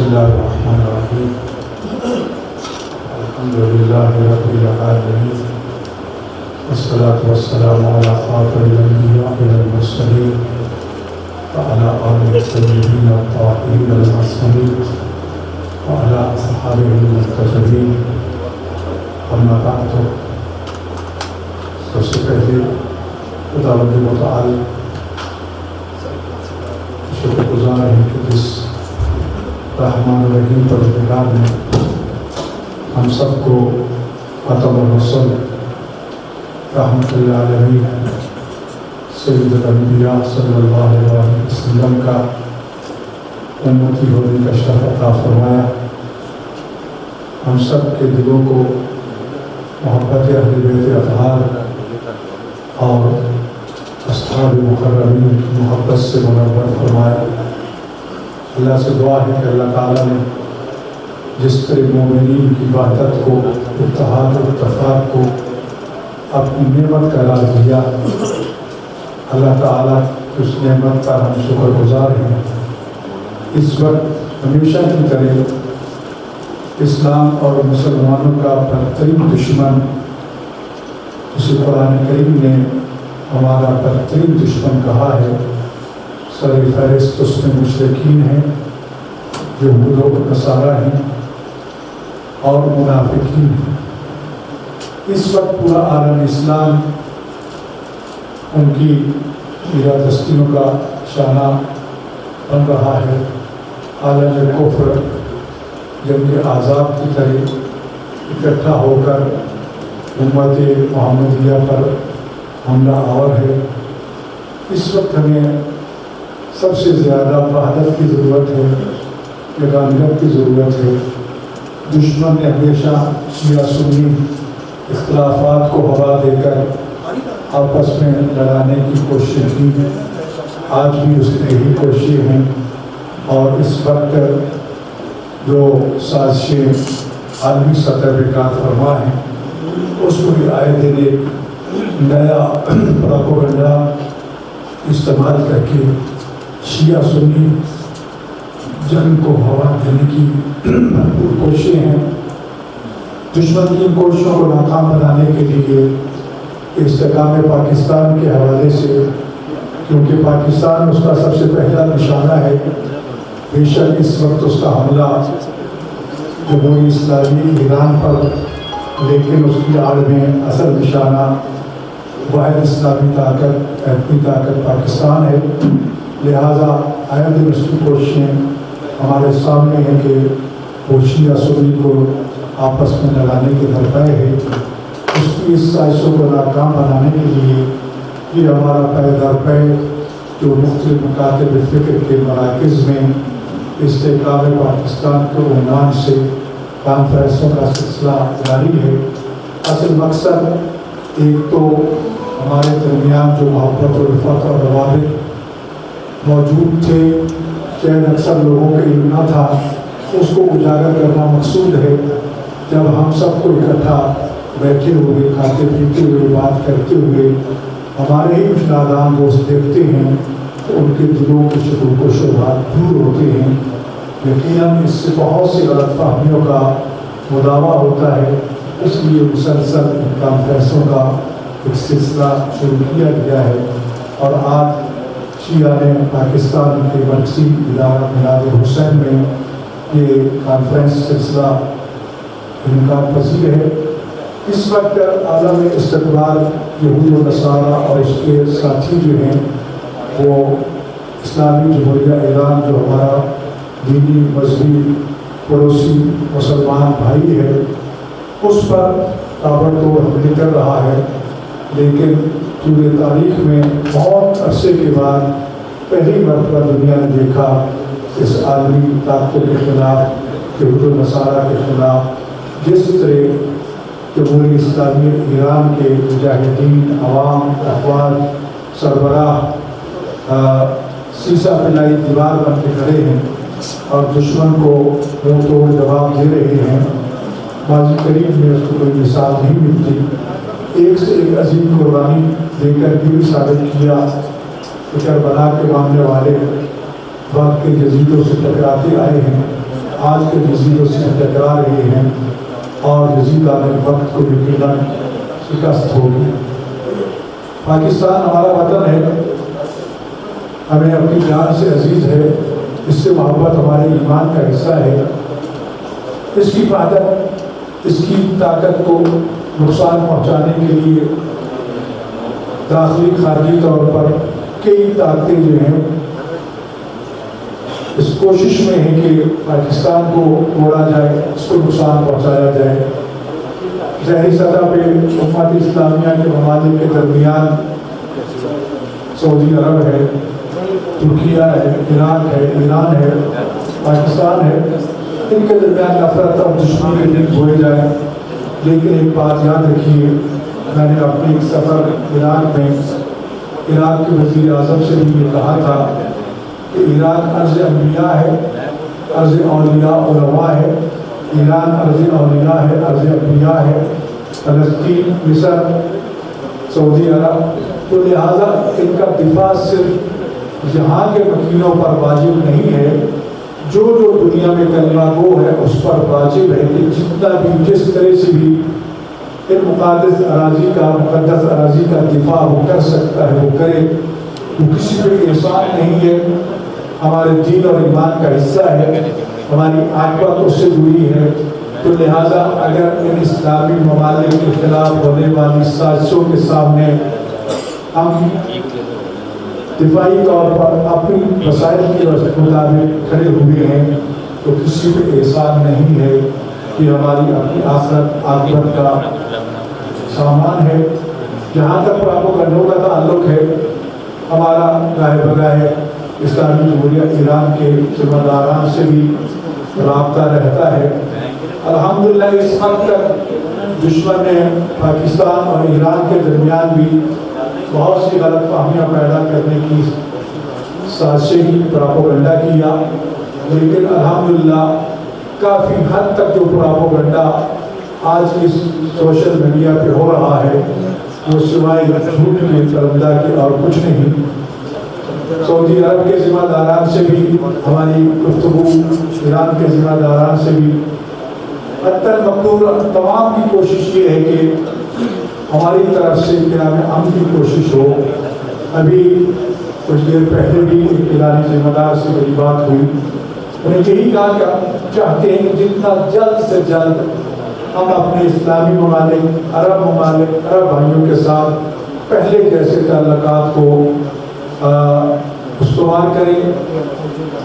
الله الرحمن الرحيم الحمد لله رب العالمين والصلاة والسلام على خاتم الأنبياء والمرسلين وعلى آله الطيبين الطاهرين المعصومين وعلى أصحابه المنتجبين أما بعد سب سے پہلے خداوند متعال شکر گزار ہیں کہ جس رحمان الرحیم پروردگار نے ہم سب کو خاتم الرسل رحمۃ اللہ علیہ سید الانبیاء صلی اللہ علیہ وسلم کا امتی ہونے کا شرف عطا فرمایا. ہم سب کے دلوں کو محبت اہل بیت اطہار اور اصحاب مکرمین کی محبت سے منور فرمایا. اللہ سے دعا ہے کہ اللہ تعالیٰ نے جس طرح مومنین کی وحدت کو، اتحاد و اتفاق کو اپنی نعمت قرار دیا، اللہ تعالیٰ کی اس نعمت پر ہم شکر گزار ہیں. اس وقت ہمیشہ کی طرح اسلام اور مسلمانوں کا بدترین دشمن، جسے قرآن کریم نے ہمارا بدترین دشمن کہا ہے، سر فہرست اس میں مشرکین ہیں، یہود و نصارہ ہیں اور منافقین ہیں. اس وقت پورا عالم اسلام ان کی ایرادستیوں کا شانہ بن رہا ہے. عالم کفر جنگ آزاد کی طرح اکٹھا ہو کر امت محمدیہ پر حملہ آور ہے. اس وقت ہمیں سب سے زیادہ وحدت کی ضرورت ہے، یگانگت کی ضرورت ہے. دشمن نے ہمیشہ شیعہ سنی اختلافات کو ہوا دے کر آپس میں لڑانے کی کوشش کی. آج بھی اس نے یہی کوششیں ہیں اور اس وقت جو سازشیں عالمی سطح پہ کار فرما ہیں اس کو بھی آئے دن ایک نیا پروپیگنڈا استعمال کر کے شیعہ سنی جنگ کو ہوا دینے کی بھرپور کوششیں ہیں. دشمن کی ان کوششوں کو ناکام بنانے کے لیے استحکام پاکستان کے حوالے سے، کیونکہ پاکستان اس کا سب سے پہلا نشانہ ہے، بے شک اس وقت اس کا حملہ جمہوری اسلامی ایران پر، لیکن اس کی آڑ میں اصل نشانہ واحد اسلامی طاقت، ایٹمی طاقت پاکستان ہے. لہٰذا آئے دن اس کی کوششیں ہمارے سامنے ہیں کہ وہ شیعہ سنی کو آپس میں لڑانے کے درپے ہے. اس کی اس سازشوں کو ناکام بنانے کے لیے یہ ہمارا پے در پے جو مختلف مکاتب فکر کے مراکز میں استحکام پاکستان کے عنوان سے کانفرنسوں کا سلسلہ جاری ہے. اصل مقصد ایک تو ہمارے درمیان جو محبت و رفاقت اور روابط موجود تھے، شاید اکثر لوگوں کے علم نہ تھا، اس کو اجاگر کرنا مقصود ہے. جب ہم سب کو اکٹھا بیٹھے ہوئے، کھاتے پیتے ہوئے، بات کرتے ہوئے ہمارے ہی کچھ نادان دوست دیکھتے ہیں تو ان کے دلوں کے شکوک و شبہات دور ہوتے ہیں. یقیناً اس سے بہت سی غلط فہمیوں کا مداوع ہوتا ہے. اس لیے مسلسل ان کانفرنسوں کا ایک سلسلہ شروع کیا گیا ہے. اور آج شیعہ نے پاکستان کے مرکزی ادارہ میلاد حسین میں یہ کانفرنس سلسلہ انعقاد پذیر ہے. اس وقت عالم استقبال یہود و نصارہ اور اس کے ساتھی جو ہیں وہ اسلامی جمہوریہ ایران جو ہمارا دینی مذہبی پڑوسی مسلمان بھائی ہے، اس پر تابڑتوڑ حملے کر رہا ہے. لیکن پورے تاریخ میں بہت عرصے کے بعد پہلی مرتبہ دنیا نے دیکھا اس عالمی طاقتوں کے خلاف، یہود و نصارہ کے خلاف جس طرح جمہوری اسلامی ایران کے مجاہدین، عوام، افواج، سربراہ سیسا پلائی دیوار بن کے کھڑے ہیں اور دشمن کو منہ توڑ جواب دے رہے ہیں. ماضی قریب میں اس کو کوئی مثال نہیں ملتی. ایک سے ایک عظیم قربانی دے کر بھی ثابت کیا کہ کربلا کے ماننے والے وقت کے جزیروں سے ٹکراتے آئے ہیں. آج کے جزیروں سے ٹکرا رہے ہیں اور جزیرہ میں وقت کو یقیناً شکست ہوگی۔ پاکستان ہمارا وطن ہے، ہمیں اپنی جان سے عزیز ہے، اس سے محبت ہمارے ایمان کا حصہ ہے۔ اس کی وحدت، اس کی طاقت کو نقصان پہنچانے کے لیے داخلی خارجی طور پر کئی طاقتیں جو ہیں اس کوشش میں ہیں کہ پاکستان کو توڑا جائے، اس کو نقصان پہنچایا جائے۔ ظاہری سطح پہ امت اسلامیہ کے ممالک کے درمیان سعودی عرب ہے، ترکیہ ہے، عراق ہے، ایران ہے، پاکستان ہے، ان کے درمیان نفرت اور دشمنی کے دن ہوئے جائیں۔ لیکن ایک بات یاد رکھیے، میں نے اپنے ایک سفر عراق میں عراق کے وزیر اعظم سے بھی یہ کہا تھا کہ عراق ارض انبیاء ہے، ارض اولیاء علماء ہے، ایران ارض اولیاء ہے، ارض انبیاء ہے، فلسطین، مصر، سعودی عرب، تو لہٰذا ان کا دفاع صرف یہاں کے مکینوں پر واجب نہیں ہے، جو دنیا میں کلمہ گو ہے اس پر واجب ہے کہ جتنا بھی جس طرح سے بھی ان مقدس اراضی کا دفاع وہ کر سکتا ہے وہ کرے۔ وہ کسی پہ احسان نہیں ہے، ہمارے دین اور ایمان کا حصہ ہے، ہماری عاقبت اس سے جڑی ہے۔ تو لہٰذا اگر ان اسلامی ممالک کے خلاف ہونے والی سازشوں کے سامنے ہم دفاعی طور پر اپنی وسائل کے مطابق کھڑے ہوئے ہیں تو کسی پہ احسان نہیں ہے کہ ہماری اپنی آخرت عاقبت کا سامان ہے۔ جہاں تک پراپوگنڈوں کا تعلق ہے، ہمارا گاہے بگاہے اسلامی جمہوریہ ایران کے ذمہ داران سے بھی رابطہ رہتا ہے۔ الحمدللہ اس حد تک دشمن نے پاکستان اور ایران کے درمیان بھی بہت سی غلط فہمیاں پیدا کرنے کی سازشیں کی، پراپوگنڈا کیا، لیکن الحمدللہ کافی حد تک جو پراپوگنڈا آج اس سوشل میڈیا پہ ہو رہا ہے وہ سوائے جھوٹ کے پرندہ کے اور کچھ نہیں۔ سعودی عرب کے ذمہ داران سے بھی ہماری گفتگو، ایران کے ذمہ داران سے بھی حتی المقدور تمام کی کوشش یہ ہے کہ ہماری طرف سے قیام امن کی کوشش ہو۔ ابھی کچھ دیر پہلے بھی ایک ایرانی ذمہ دار سے میری بات ہوئی، انہیں یہی کہا کہ چاہتے ہیں کہ جتنا جلد سے جلد ہم اپنے اسلامی ممالک، عرب بھائیوں کے ساتھ پہلے جیسے تعلقات کو استوار کریں۔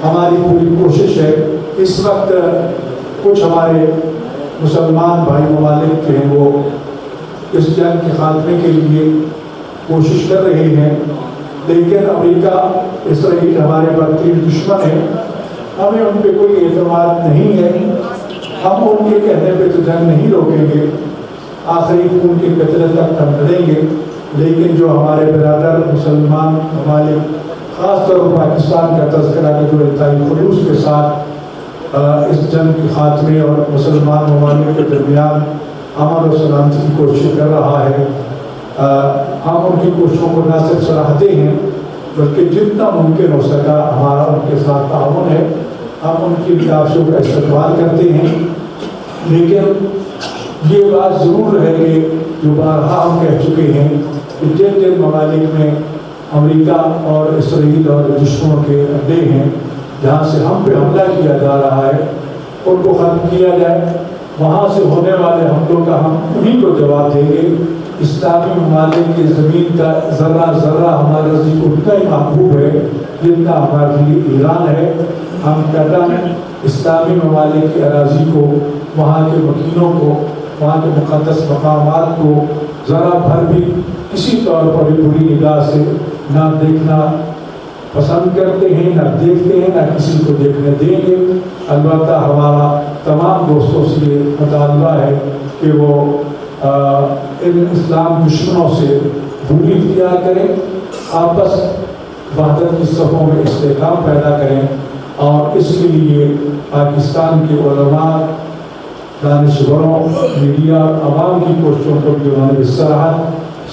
ہماری پوری کوشش ہے۔ اس وقت کچھ ہمارے مسلمان بھائی ممالک جو ہیں وہ اس جنگ کے خاتمے کے لیے کوشش کر رہے ہیں، لیکن امریکہ، اسرائیل ہمارے بدترین دشمن ہے، ہمیں ان پہ کوئی اعتماد نہیں ہے۔ ہم ان کے کہنے پہ تو جنگ نہیں روکیں گے، آخری خون کے قطرے تک ہم لڑیں گے، لیکن جو ہمارے برادر مسلمان ممالک، خاص طور پر پاکستان کا تذکرہ کہ جو انتہائی خلوص کے ساتھ اس جنگ کے خاتمے اور مسلمان ممالک کے درمیان امن و سلامتی کی کوشش کر رہا ہے، ہم ان کی کوششوں کو نہ صرف سراہتے ہیں بلکہ جتنا ممکن ہو سکا ہمارا ان کے ساتھ تعاون ہے، ہم ان کی کاوشوں کا استقبال کرتے ہیں۔ لیکن یہ بات ضرور ہے کہ جو بارہا ہم کہہ چکے ہیں کہ جن جن ممالک میں امریکہ اور اسرائیل اور دشمنوں کے اڈے ہیں جہاں سے ہم پہ حملہ کیا جا رہا ہے ان کو ختم کیا جائے، وہاں سے ہونے والے حملوں کا ہم انہیں کو جواب دیں گے۔ اسلامی ممالک کی زمین کا ذرہ ذرہ ہمارے نزدیک اتنا ہی محبوب ہے جتنا ہمارے لیے ایران ہے۔ ہم قدم اسلامی ممالک کی اراضی کو، وہاں کے مکینوں کو، وہاں کے مقدس مقامات کو ذرا بھر بھی کسی طور پر بری نگاہ سے نہ دیکھنا پسند کرتے ہیں، نہ دیکھتے ہیں، نہ کسی کو دیکھنے دیں گے۔ البتہ ہمارا تمام دوستوں سے یہ مطالبہ ہے کہ وہ ان اسلام دشمنوں سے دوری اختیار کریں، آپس وحدت کی صفوں میں استحکام پیدا کریں، اور اس کے لیے پاکستان کے علماء، دانشوروں، میڈیا، عوام کی کوششوں کو بھی انہوں نے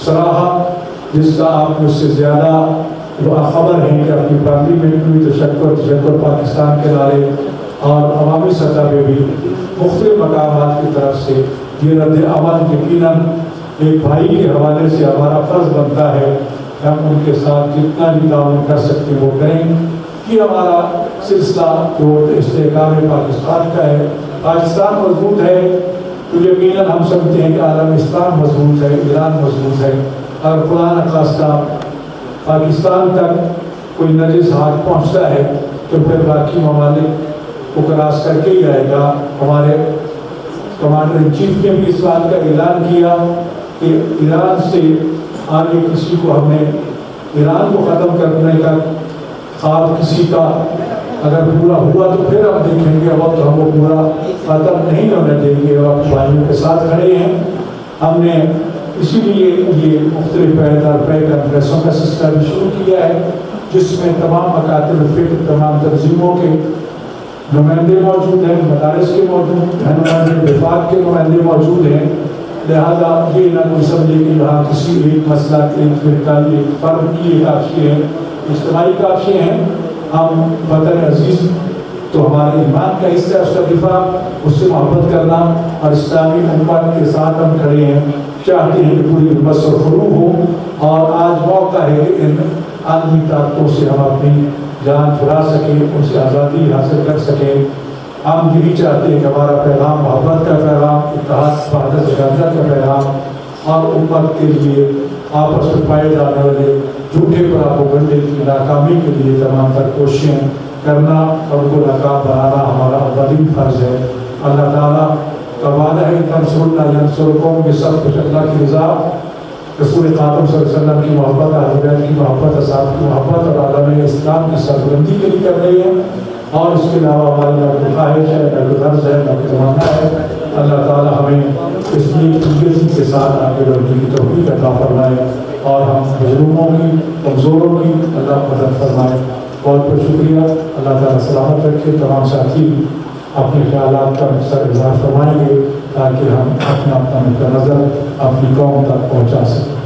سراہا، جس کا آپ مجھ سے زیادہ باخبر ہیں کہ اپنی پارلیمنٹ میں تشکر پاکستان کے نعرے اور عوامی سطح پہ بھی مختلف مقامات کی طرف سے یہ رد عمل یقیناً ایک بھائی کے حوالے سے ہمارا فرض بنتا ہے کہ ہم ان کے ساتھ جتنا بھی تعاون کر سکتے ہیں وہ کریں کہ ہمارا سلسلہ جو استحکام پاکستان کا ہے، پاکستان مضبوط ہے تو یقیناً ہم سمجھتے ہیں کہ عالم اسلام مضبوط ہے، ایران مضبوط ہے۔ اگر خدا نخواستہ پاکستان تک کوئی نجس ہاتھ پہنچتا ہے تو پھر باقی ممالک کو کراس کر کے ہی آئے گا۔ ہمارے کمانڈر ان چیف نے بھی اس بات کا اعلان کیا کہ ایران سے آگے کسی کو ہم نے ایران کو ختم کرنے کا خواب کسی کا اگر پورا ہوا تو پھر ہم دیکھیں گے، وقت ہم وہ پورا ختم نہیں ہونے دیں گے، وقت بھائیوں کے ساتھ کھڑے ہیں۔ ہم نے اسی لیے یہ مختلف پے کانفرنسوں کا سلسلہ بھی شروع کیا ہے جس میں تمام مکاتب فکر، تمام تنظیموں کے نمائندے موجود ہیں، مدارس کے موجود ہیں، نمائندے وفاق کے نمائندے موجود ہیں۔ لہذا یہ نہ کوئی سمجھے کہ یہاں کسی ایک مسئلہ ایک فرقہ ایک فرد کی ایک کافی ہیں، اجتماعی کافی ہیں۔ ہم وطن عزیز تو ہمارے ایمان کا حصہ ہے، اس کا دفاع، اس سے محبت کرنا اور اسلامی امت کے ساتھ ہم کھڑے ہیں، چاہتے ہیں کہ پوری امت سرخروب ہو۔ اور آج موقع ہے کہ ان عالمی طاقتوں سے ہم اپنی جان چھڑا سکیں، ان سے آزادی حاصل کر سکیں۔ ہم یہی چاہتے ہیں کہ ہمارا پیغام محبت کا پیغام، اتحاد وحدت یکجہتی کا پیغام اور امت کے لیے آپس میں پائے جانے والے جھوٹے پراپیگنڈے کی ناکامی کے لیے تمام تر کوششیں کرنا اور ان کو ناکام بنانا ہمارا اولین فرض ہے۔ اللہ تعالیٰ کا وعدہ ہے تنصروا اللہ ینصرکم، یہ سب کچھ اللہ کی رضا، رسول خاتم صلی اللہ علیہ وسلم کی محبت، اہل بیت کی محبت، اصحاب کی محبت اور عالم اسلام کی سربلندی کے لیے کر رہی ہے۔ اور اس کے علاوہ ہماری نہ کوئی خواہش ہے، نہ کوئی غرض ہے، نہ کوئی تمنا ہے۔ اللہ تعالیٰ ہمیں اس نیکی کے ساتھ آگے بڑھنے کی توفیق عطا فرمائے اور ہم مظلوموں کی، کمزوروں کی اللہ مدد فرمائے۔ بہت بہت شکریہ۔ اللہ تعالیٰ سلامت رکھے۔ تمام ساتھی اپنے خیالات کا مختصر اظہار فرمائیں گے تاکہ ہم اپنا نقطہ نظر اپنی قوم تک پہنچا سکیں۔